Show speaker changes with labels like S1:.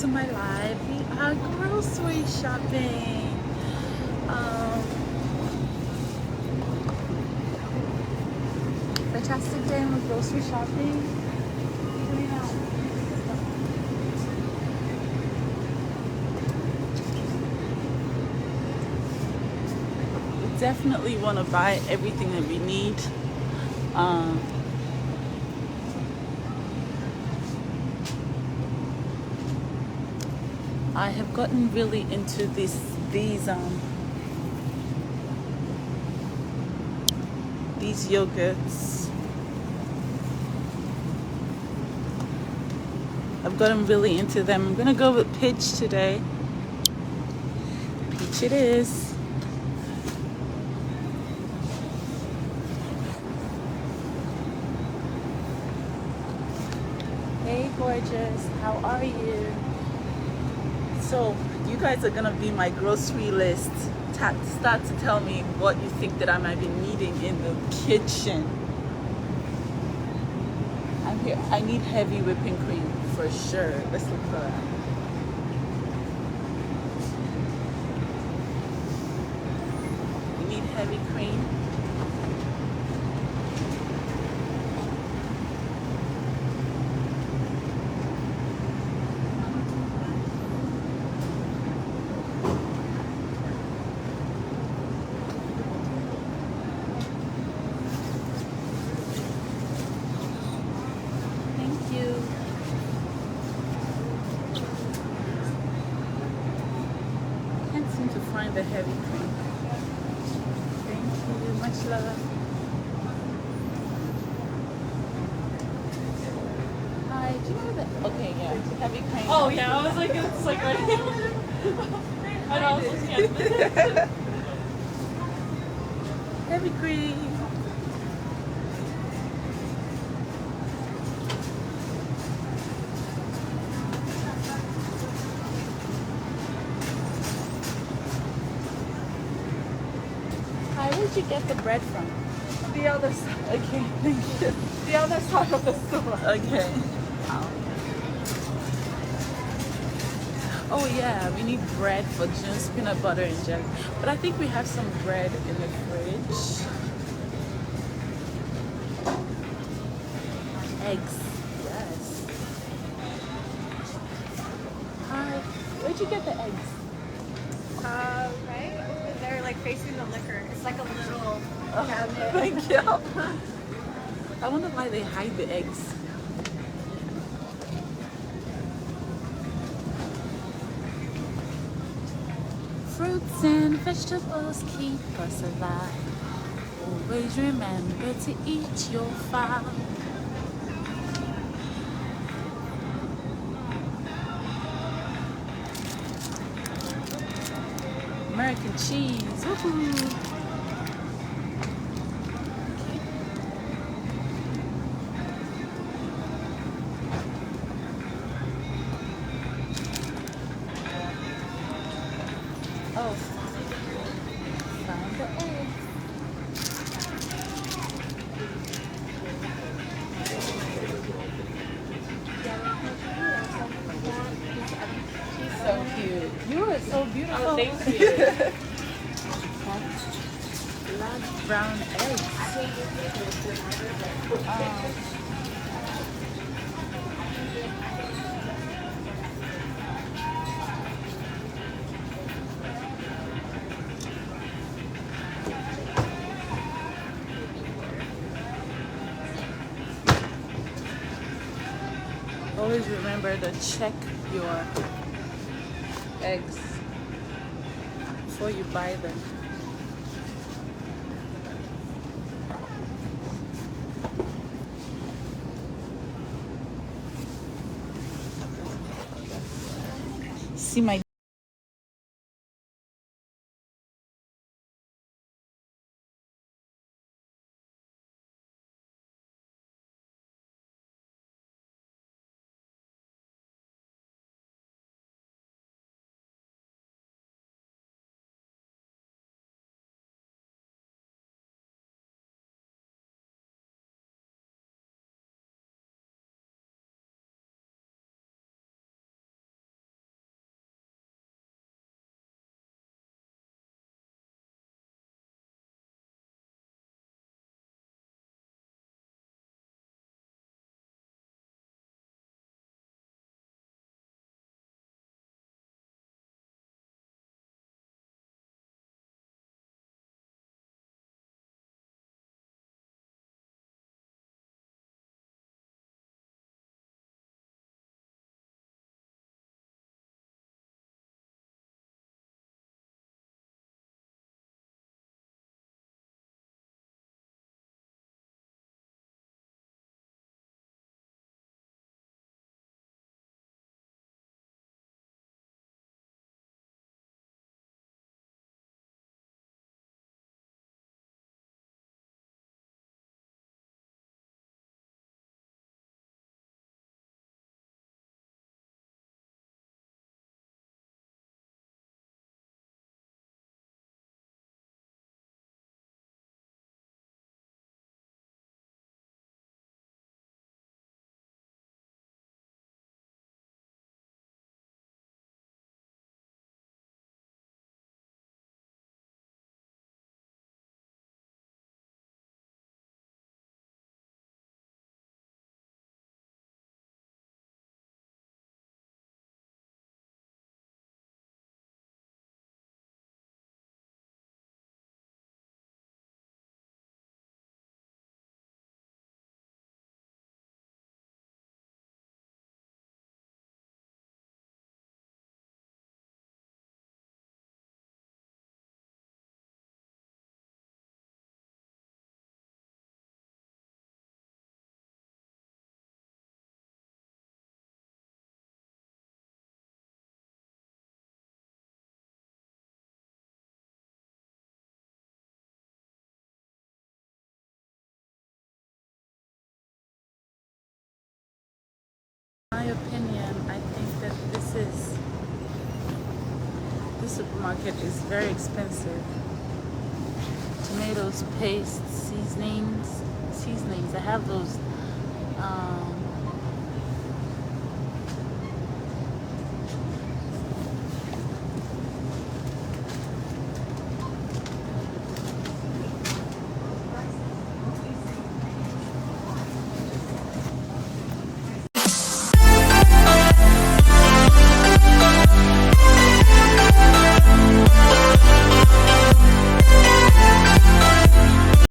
S1: to my live. We are grocery shopping. Um, Fantastic day with grocery shopping. We definitely want to buy everything that we need. Um, I have gotten really into these yogurts. I've gotten really into them. I'm gonna go with peach today. Peach it is. Hey gorgeous, how are you? So you guys are gonna be my grocery list. Start to tell me what you think that I might be needing in the kitchen. I'm here. I need heavy whipping cream for sure. Let's look for that. We need heavy cream. Thank you. Can't seem to find the heavy cream. Thank you. Much love. Hi. Do you know that? Okay, yeah. Heavy cream.
S2: Oh yeah, I was like, it's like right here. I know, I was looking at it.
S1: Heavy cream. Hi, where'd you get the bread from?
S2: The other side.
S1: Okay, thank you.
S2: The other side of the store.
S1: Okay. Oh yeah, we need bread for June's peanut butter and jelly. But I think we have some bread in the fridge. Eggs. Yes. Hi. Where'd you get the eggs?
S2: Right over there, like facing the liquor. It's like a little
S1: Oh,
S2: cabinet.
S1: thank you. I wonder why they hide the eggs. Fruits and vegetables keep us alive. Always remember to eat your fowl. American cheese. Woohoo! Oh, found the eggs. She's so cute. You are so beautiful.
S2: Oh, thank you.
S1: Large brown eggs. Always remember to check your eggs before you buy them. See my This supermarket is very expensive. Tomatoes, paste, seasonings. I have those